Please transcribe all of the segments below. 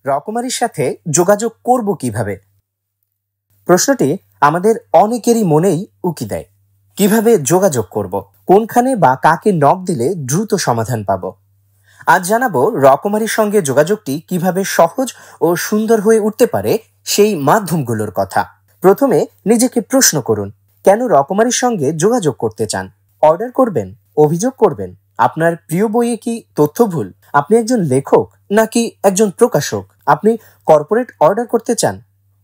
রকমারির সাথে যোগাযোগ করব কিভাবে? প্রশ্নটি আমাদের অনেকেরই মনেই উকি দেয়। কিভাবে যোগাযোগ করব, কোনখানে বা কাকে নক দিলে দ্রুত সমাধান পাব? আজ জানাবো রকমারির সঙ্গে যোগাযোগটি কিভাবে সহজ ও সুন্দর হয়ে উঠতে পারে সেই মাধ্যমগুলোর কথা। প্রথমে নিজেকে প্রশ্ন করুন, কেন রকমারির সঙ্গে যোগাযোগ করতে চান? অর্ডার করবেন, অভিযোগ করবেন, আপনার প্রিয় বইয়ে কি তথ্য ভুল? আপনি একজন লেখক নাকি একজন প্রকাশক? আপনি কর্পোরেট অর্ডার করতে চান?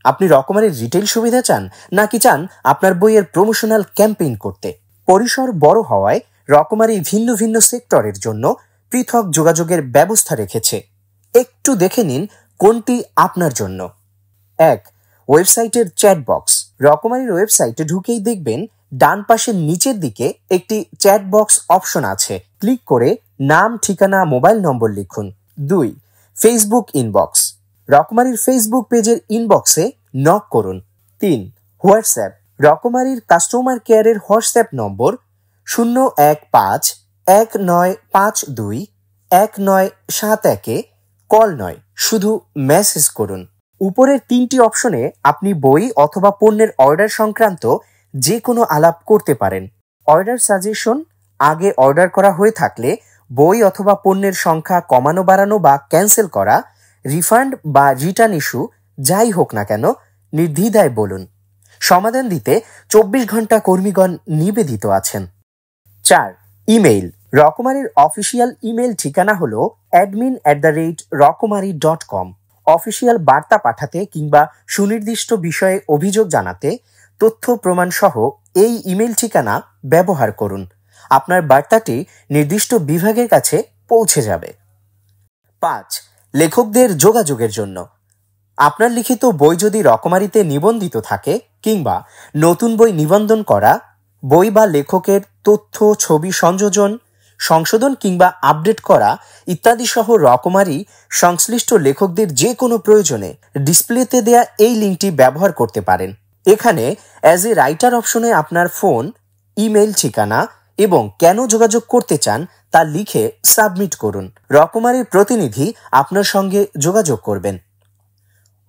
আপনি রকমারির রিটেল সুবিধা চান নাকি চান আপনার বইয়ের প্রমোশনাল ক্যাম্পেইন করতে? পরিসর বড় হওয়ায় রকমারি ভিন্ন ভিন্ন সেক্টরের জন্য পৃথক যোগাযোগের ব্যবস্থা রেখেছে। একটু দেখে নিন কোনটি আপনার জন্য। 1. ওয়েবসাইটের চ্যাট বক্স। রকমারির ওয়েবসাইটে ঢুকেই দেখবেন ডান পাশের নিচের দিকে একটি চ্যাট বক্স অপশন আছে। ক্লিক করে নাম, ঠিকানা, মোবাইল নম্বর লিখুন। 2. Facebook inbox. রকমারির ফেসবুক পেজের ইনবক্সে নক করুন। 3. হোয়াটসঅ্যাপ। রকমারির কাস্টমার কেয়ারের হোয়াটসঅ্যাপ নম্বর 015521971 কল নয়, শুধু মেসেজ করুন। উপরের 3টি অপশনে আপনি বই অথবা পণ্যের অর্ডার সংক্রান্ত যে কোনো আলাপ করতে পারেন। অর্ডার সাজেশন, আগে অর্ডার করা হয়ে থাকলে বই অথবা পণ্যের সংখ্যা কমানো, বাড়ানো বা ক্যান্সেল করা, রিফান্ড বা রিটার্ন ইস্যু যাই হোক না কেন নির্দ্বিধায় বলুন। সমাধান দিতে 24 ঘন্টা কর্মীগণ নিবেদিত আছেন। 4. ইমেইল। রকমারির অফিসিয়াল ইমেইল ঠিকানা হলো admin@rokomari.com। অফিসিয়াল বার্তা পাঠাতে কিংবা সুনির্দিষ্ট বিষয়ে অভিযোগ জানাতে তথ্য প্রমাণ সহ এই ইমেইল ঠিকানা ব্যবহার করুন। আপনার বার্তাটি নির্দিষ্ট বিভাগের কাছে পৌঁছে যাবে। 5. লেখকদের যোগাযোগের জন্য। আপনার লিখিত বই যদি রকমারিতে নিবন্ধিত থাকে কিংবা নতুন বই নিবন্ধন করা, বই বা লেখকের তথ্য, ছবি সংযোজন, সংশোধন কিংবা আপডেট করা ইত্যাদি সহ রকমারি সংশ্লিষ্ট লেখকদের যে কোনো প্রয়োজনে ডিসপ্লেতে দেয়া এই লিঙ্কটি ব্যবহার করতে পারেন। এখানে অ্যাজ এ রাইটার অপশনে আপনার ফোন, ইমেইল ঠিকানা এবং কেন যোগাযোগ করতে চান তা লিখে সাবমিট করুন। রকমারির প্রতিনিধি আপনার সঙ্গে যোগাযোগ করবেন।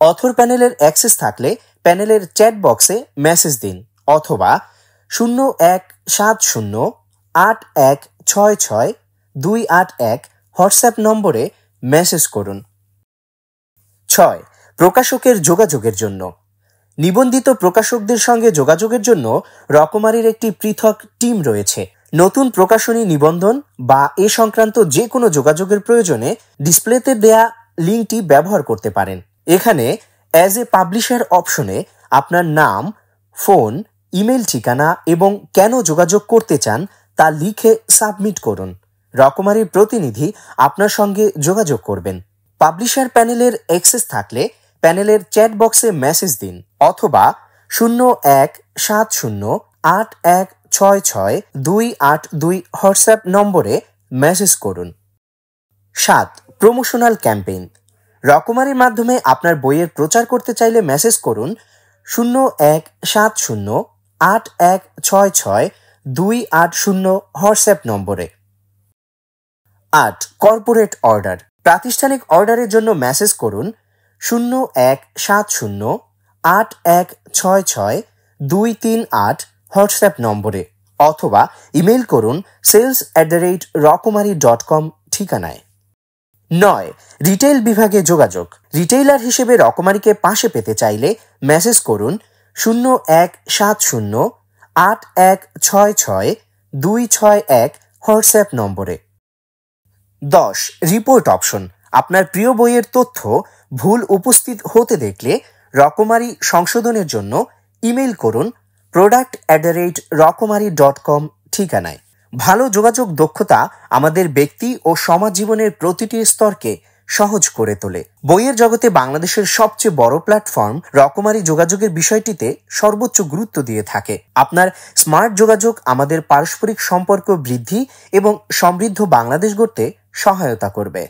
অথর প্যানেলের অ্যাক্সেস থাকলে প্যানেলের চ্যাট বক্সে মেসেজ দিন অথবা 017081662281 হোয়াটসঅ্যাপ নম্বরে মেসেজ করুন। 6. প্রকাশকের যোগাযোগের জন্য। নিবন্ধিত প্রকাশকদের সঙ্গে যোগাযোগের জন্য রকমারির একটি পৃথক টিম রয়েছে। নতুন প্রকাশনী নিবন্ধন বা এ সংক্রান্ত যে কোনো যোগাযোগের প্রয়োজনে ডিসপ্লেতে দেয়া লিঙ্কটি ব্যবহার করতে পারেন। এখানে অ্যাজ এ পাবলিশার অপশনে আপনার নাম, ফোন, ইমেল ঠিকানা এবং কেন যোগাযোগ করতে চান তা লিখে সাবমিট করুন। রকমারির প্রতিনিধি আপনার সঙ্গে যোগাযোগ করবেন। পাবলিশার প্যানেলের অ্যাক্সেস থাকলে প্যানেলের চ্যাট বক্সে মেসেজ দিন অথবা 017081662282 হোয়াটসঅ্যাপ নম্বরে মেসেজ করুন। 7. Promotional campaign. রকমারির মাধ্যমে আপনার বইয়ের প্রচার করতে চাইলে মেসেজ করুন 017081662280 হোয়াটসঅ্যাপ নম্বরে। 8. Corporate order. প্রাতিষ্ঠানিক অর্ডারের জন্য মেসেজ করুন 017081662238 হোয়াটসঅ্যাপ নম্বরে অথবা ইমেইল করুন sales@rokomari.com ঠিকানায়। 9. রিটেইল বিভাগে যোগাযোগ। রিটেইলার হিসেবে রকমারিকে পাশে পেতে চাইলে মেসেজ করুন 017081662261 হোয়াটসঅ্যাপ নম্বরে। 10. Report option. আপনার প্রিয় বইয়ের তথ্য ভুল উপস্থিত হতে দেখলে রকমারি সংশোধনের জন্য ইমেইল করুন product@rokomari.com ঠিকানায়। ভালো যোগাযোগ দক্ষতা আমাদের ব্যক্তি ও সমাজ জীবনের প্রতিটি স্তরকে সহজ করে তোলে। বইয়ের জগতে বাংলাদেশের সবচেয়ে বড় প্ল্যাটফর্ম রকমারি যোগাযোগের বিষয়টিতে সর্বোচ্চ গুরুত্ব দিয়ে থাকে। আপনার স্মার্ট যোগাযোগ আমাদের পারস্পরিক সম্পর্ক বৃদ্ধি এবং সমৃদ্ধ বাংলাদেশ গড়তে সহায়তা করবে।